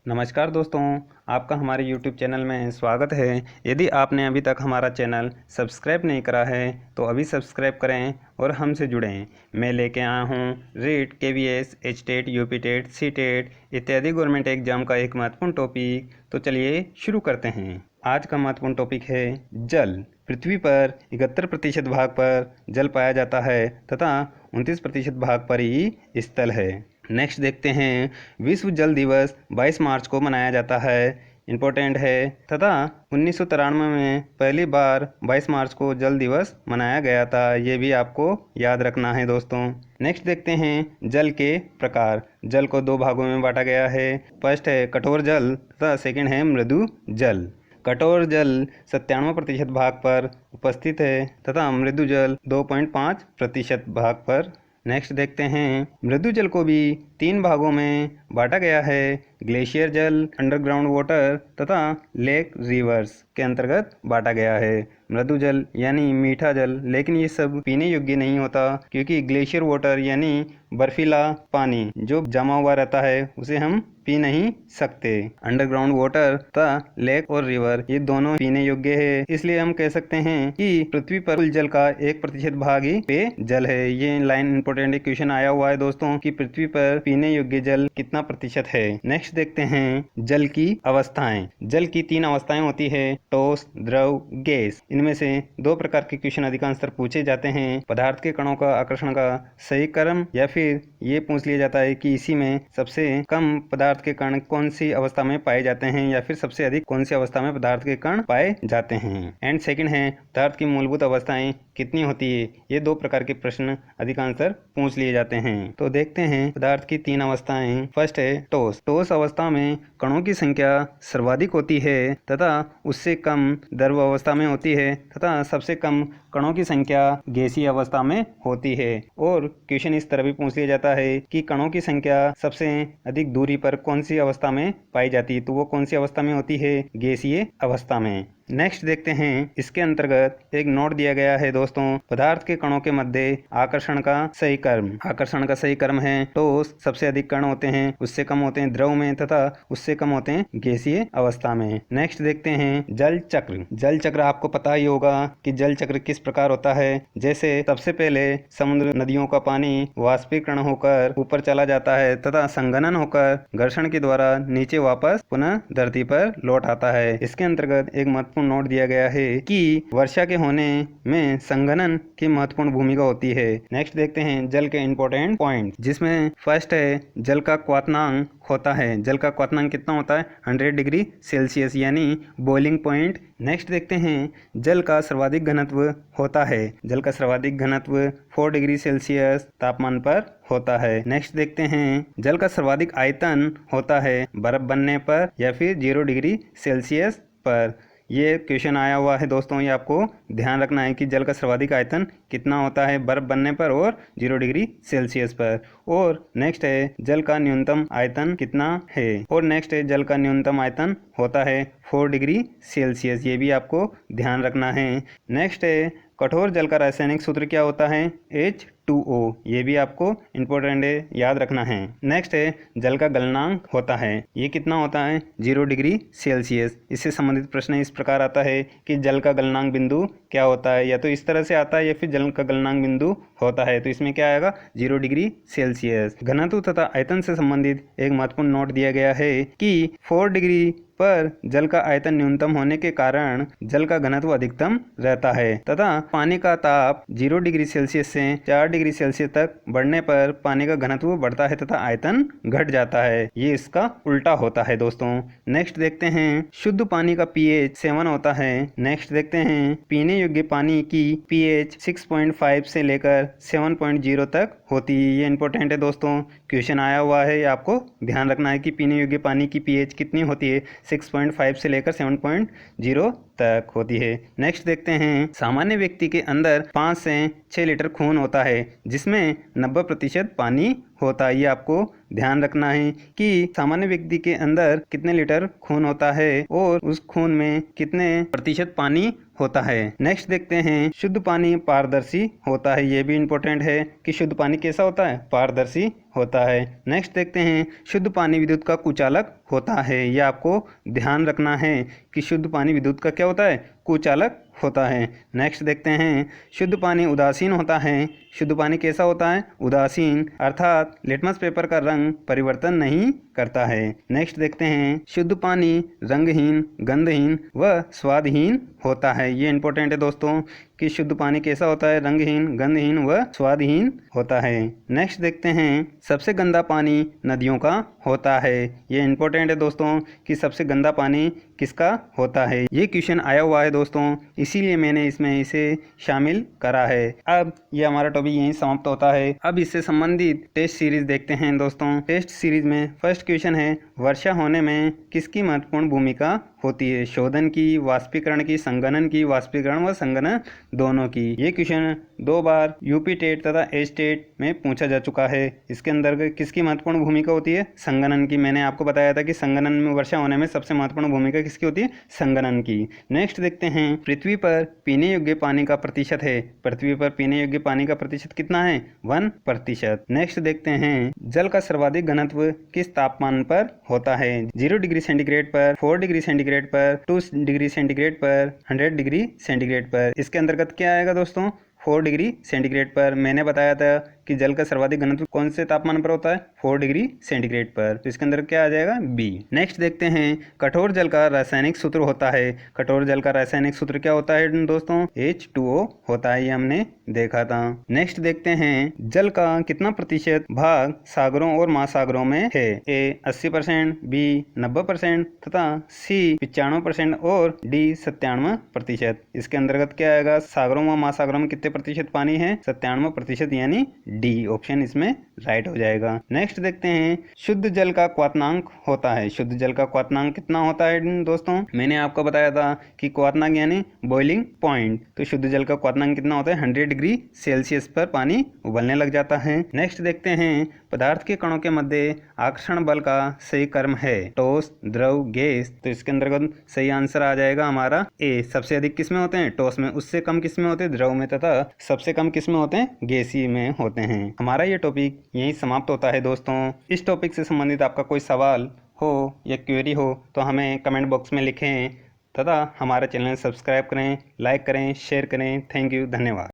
नमस्कार दोस्तों, आपका हमारे YouTube चैनल में स्वागत है। यदि आपने अभी तक हमारा चैनल सब्सक्राइब नहीं करा है तो अभी सब्सक्राइब करें और हमसे जुड़ें। मैं लेके आया हूँ REET, KVS, HTET, UPTET, CTET इत्यादि गवर्नमेंट एग्जाम का एक महत्वपूर्ण टॉपिक। तो चलिए शुरू करते हैं। आज का महत्वपूर्ण टॉपिक है जल। पृथ्वी पर 71% भाग पर जल पाया जाता है तथा 29% भाग पर ही स्थल है। नेक्स्ट देखते हैं, विश्व जल दिवस 22 मार्च को मनाया जाता है। इम्पोर्टेंट है तथा 1993 में पहली बार 22 मार्च को जल दिवस मनाया गया था। ये भी आपको याद रखना है दोस्तों। नेक्स्ट देखते हैं जल के प्रकार। जल को दो भागों में बांटा गया है। फर्स्ट है कठोर जल तथा सेकंड है मृदु जल। कठोर जल 97% भाग पर उपस्थित है तथा मृदु जल 2.5% भाग पर। नेक्स्ट देखते हैं, मृदु जल को भी 3 भागों में बांटा गया है। ग्लेशियर जल, अंडरग्राउंड वाटर तथा लेक रिवर्स के अंतर्गत बांटा गया है। मृदु जल यानी मीठा जल, लेकिन ये सब पीने योग्य नहीं होता क्योंकि ग्लेशियर वाटर यानी बर्फीला पानी जो जमा हुआ रहता है उसे हम पी नहीं सकते। अंडरग्राउंड वाटर तथा लेक और रिवर ये दोनों पीने योग्य है, इसलिए हम कह सकते हैं कि पृथ्वी पर कुल जल का 1% भाग ही पेय जल है। ये लाइन इंपोर्टेंट क्वेश्चन आया हुआ है दोस्तों कि पृथ्वी पर पीने योग्य जल कितना प्रतिशत है। नेक्स्ट देखते हैं जल की अवस्थाएं। जल की 3 अवस्थाएं होती है, ठोस, द्रव, गैस। इनमें से 2 प्रकार के क्वेश्चन अधिकांशतः पूछे जाते हैं। पदार्थ के कणों का आकर्षण का सही क्रम, या फिर ये पूछ लिया जाता है कि इसी में सबसे कम पदार्थ के कण कौन सी अवस्था में पाए जाते हैं, या फिर सबसे अधिक कौन सी अवस्था में पदार्थ के कण पाए जाते हैं। एंड सेकंड है पदार्थ की मूलभूत अवस्थाएं कितनी होती है। ये 2 प्रकार के प्रश्न अधिकांशतः पूछ लिए जाते हैं। तो देखते हैं पदार्थ की 3 अवस्थाएं। फर्स्ट है ठोस। ठोस अवस्था में कणों की संख्या सर्वाधिक होती है तथा उससे कम द्रव अवस्था में होती है तथा सबसे कम कणों की संख्या गैसीय अवस्था में होती है। और क्वेश्चन इस तरह भी पूछ लिया जाता है कि कणों की संख्या सबसे अधिक दूरी पर कौन सी अवस्था में पाई जाती है, तो वो कौन सी अवस्था में होती है, गैसीय अवस्था में। नेक्स्ट देखते हैं, इसके अंतर्गत एक नोट दिया गया है दोस्तों, पदार्थ के कणों के मध्य आकर्षण का सही क्रम। आकर्षण का सही क्रम है ठोस सबसे अधिक कण होते हैं, उससे कम होते हैं द्रव में तथा उससे कम होते हैं गैसीय अवस्था में। नेक्स्ट देखते हैं जल चक्र। जल चक्र आपको पता ही होगा कि जल चक्र किस प्रकार होता है। जैसे सबसे पहले समुद्र नदियों का पानी वाष्पीकरण होकर ऊपर चला जाता है तथा संघनन होकर घर्षण के द्वारा नीचे वापस पुनः धरती पर लौट आता है। इसके अंतर्गत एक महत्वपूर्ण नोट दिया गया है कि वर्षा के होने में संघनन की महत्वपूर्ण भूमिका होती है। नेक्स्ट देखते हैं जल के इंपॉर्टेंट पॉइंट, जिसमें फर्स्ट है जल का क्वथनांक होता है। जल का क्वथनांक कितना होता है, 100 डिग्री सेल्सियस यानी बॉइलिंग पॉइंट। नेक्स्ट देखते हैं जल का सर्वाधिक घनत्व होता है। जल का सर्वाधिक घनत्व 4 डिग्री सेल्सियस तापमान पर होता है। नेक्स्ट देखते हैं जल का सर्वाधिक आयतन होता है बर्फ बनने पर या फिर 0 डिग्री सेल्सियस पर। ये क्वेश्चन आया हुआ है दोस्तों, ये आपको ध्यान रखना है कि जल का सर्वाधिक आयतन कितना होता है बर्फ बनने पर और 0 डिग्री सेल्सियस पर। और नेक्स्ट है जल का न्यूनतम आयतन कितना है। और नेक्स्ट है जल का न्यूनतम आयतन होता है 4 डिग्री सेल्सियस। ये भी आपको ध्यान रखना है। नेक्स्ट है कठोर जल का रासायनिक सूत्र क्या होता है, H2O। ये भी आपको इंपॉर्टेंट है, याद रखना है। नेक्स्ट है जल का गलनांक होता है, ये कितना होता है, 0 डिग्री सेल्सियस। इससे संबंधित प्रश्न इस प्रकार आता है कि जल का गलनांक बिंदु क्या होता है, या तो इस तरह से आता है या फिर जल का गलनांक बिंदु होता है, तो इसमें क्या आएगा, 0 डिग्री सेल्सियस। घनत्व तथा आयतन से संबंधित एक महत्वपूर्ण नोट दिया गया है कि 4 डिग्री पर जल का आयतन न्यूनतम होने के कारण जल का घनत्व अधिकतम रहता है तथा पानी का ताप 0 डिग्री सेल्सियस से 4 डिग्री सेल्सियस तक बढ़ने पर पानी का घनत्व बढ़ता है तथा आयतन घट जाता है। ये इसका उल्टा होता है दोस्तों। नेक्स्ट देखते हैं शुद्ध पानी का pH 7 होता है। नेक्स्ट देखते हैं पीने योग्य पानी की pH 6.5 से लेकर 7.0 तक होती है। ये इंपॉर्टेंट है दोस्तों, क्वेश्चन आया हुआ है, आपको ध्यान रखना है कि पीने योग्य पानी की pH कितनी होती है, 6.5 से लेकर 7.0 तक होती है। नेक्स्ट देखते हैं सामान्य व्यक्ति के अंदर 5 से 6 लीटर खून होता है, जिसमें 90% पानी होता है। ये आपको ध्यान रखना है कि सामान्य व्यक्ति के अंदर कितने लीटर खून होता है और उस खून में कितने प्रतिशत पानी होता है। नेक्स्ट देखते हैं, शुद्ध पानी पारदर्शी होता है। ये भी इंपॉर्टेंट है कि शुद्ध पानी कैसा होता है, पारदर्शी होता है। नेक्स्ट देखते हैं, शुद्ध पानी विद्युत का कुचालक होता है। ये आपको ध्यान रखना है कि शुद्ध पानी विद्युत का क्या होता है, कुचालक होता है। नेक्स्ट देखते हैं, शुद्ध पानी उदासीन होता है। शुद्ध पानी कैसा होता है, उदासीन, अर्थात लिटमस पेपर का रंग परिवर्तन नहीं करता है। नेक्स्ट देखते हैं, शुद्ध पानी रंगहीन, गंधहीन व स्वादहीन होता है। ये इंपॉर्टेंट है दोस्तों कि शुद्ध पानी कैसा होता है, रंगहीन, गंधहीन व स्वादहीन होता है। नेक्स्ट देखते हैं, सबसे गंदा पानी नदियों का होता है। ये इंपॉर्टेंट है दोस्तों कि सबसे गंदा पानी किसका होता है। ये क्वेश्चन आया हुआ है दोस्तों, इसीलिए मैंने इसमें इसे शामिल करा है। अब ये हमारा टॉपिक यहीं समाप्त होता है। अब इससे संबंधित टेस्ट सीरीज देखते हैं दोस्तों। टेस्ट सीरीज में फर्स्ट क्वेश्चन है, वर्षा होने में किसकी महत्वपूर्ण भूमिका होती है। शोधन की, वाष्पीकरण की, संघनन की, वाष्पीकरण व संघनन दोनों की। ये क्वेश्चन 2 बार यूपी टेट तथा एच टेट में पूछा जा चुका है। इसके अंदर किसकी महत्वपूर्ण भूमिका होती है, संघनन की। मैंने आपको बताया था कि संघनन में, वर्षा होने में सबसे महत्वपूर्ण भूमिका किसकी होती है, संघनन की। नेक्स्ट देखते हैं, पृथ्वी पर पीने योग्य पानी का प्रतिशत है। पृथ्वी पर पीने योग्य पानी का प्रतिशत कितना है, 1%। नेक्स्ट देखते हैं, जल का सर्वाधिक घनत्व किस तापमान पर होता है। 0 डिग्री सेंटीग्रेड पर, 4 डिग्री सेंटीग्रेड पर, 2 डिग्री सेंटीग्रेड पर, 100 डिग्री सेंटीग्रेड पर। इसके अंतर्गत क्या आएगा दोस्तों, 4 डिग्री सेंटीग्रेड पर। मैंने बताया था कि जल का सर्वाधिक घनत्व कौन से तापमान पर होता है, 4 डिग्री सेंटीग्रेड पर। तो इसके अंदर क्या आ जाएगा, बी। नेक्स्ट देखते हैं, कठोर जल का रासायनिक सूत्र होता है। कठोर जल का रासायनिक सूत्र क्या होता है दोस्तों, H2O होता है। ये हमने देखा था। नेक्स्ट देखते हैं, जल का कितना प्रतिशत भाग सागरों और महासागरों में है। ए 80%, बी 90% तथा सी 95% और डी 97%। इसके अंतर्गत क्या आएगा, सागरों व महासागरों में कितने प्रतिशत पानी है, 97%, यानी डी ऑप्शन इसमें राइट हो जाएगा। नेक्स्ट देखते हैं, शुद्ध जल का क्वथनांक होता है। शुद्ध जल का क्वथनांक कितना होता है दोस्तों, मैंने आपको बताया था कि क्वथनांक यानी बॉइलिंग पॉइंट। तो शुद्ध जल का क्वथनांक कितना होता है, 100 डिग्री सेल्सियस पर पानी उबलने लग जाता है। नेक्स्ट देखते हैं, पदार्थ के कणों के मध्य आकर्षण बल का सही क्रम है, ठोस, द्रव, गैस। तो इसके अंतर्गत सही आंसर आ जाएगा हमारा ए। सबसे अधिक किसमें होते हैं, ठोस में, उससे कम किसमें होते हैं, द्रव में, तथा सबसे कम किसमें होते हैं, गैसीय में होते हैं। हमारा ये टॉपिक यहीं समाप्त होता है दोस्तों। इस टॉपिक से संबंधित आपका कोई सवाल हो या क्वेरी हो तो हमें कमेंट बॉक्स में लिखें तथा हमारा चैनल सब्सक्राइब करें, लाइक करें, शेयर करें। थैंक यू, धन्यवाद।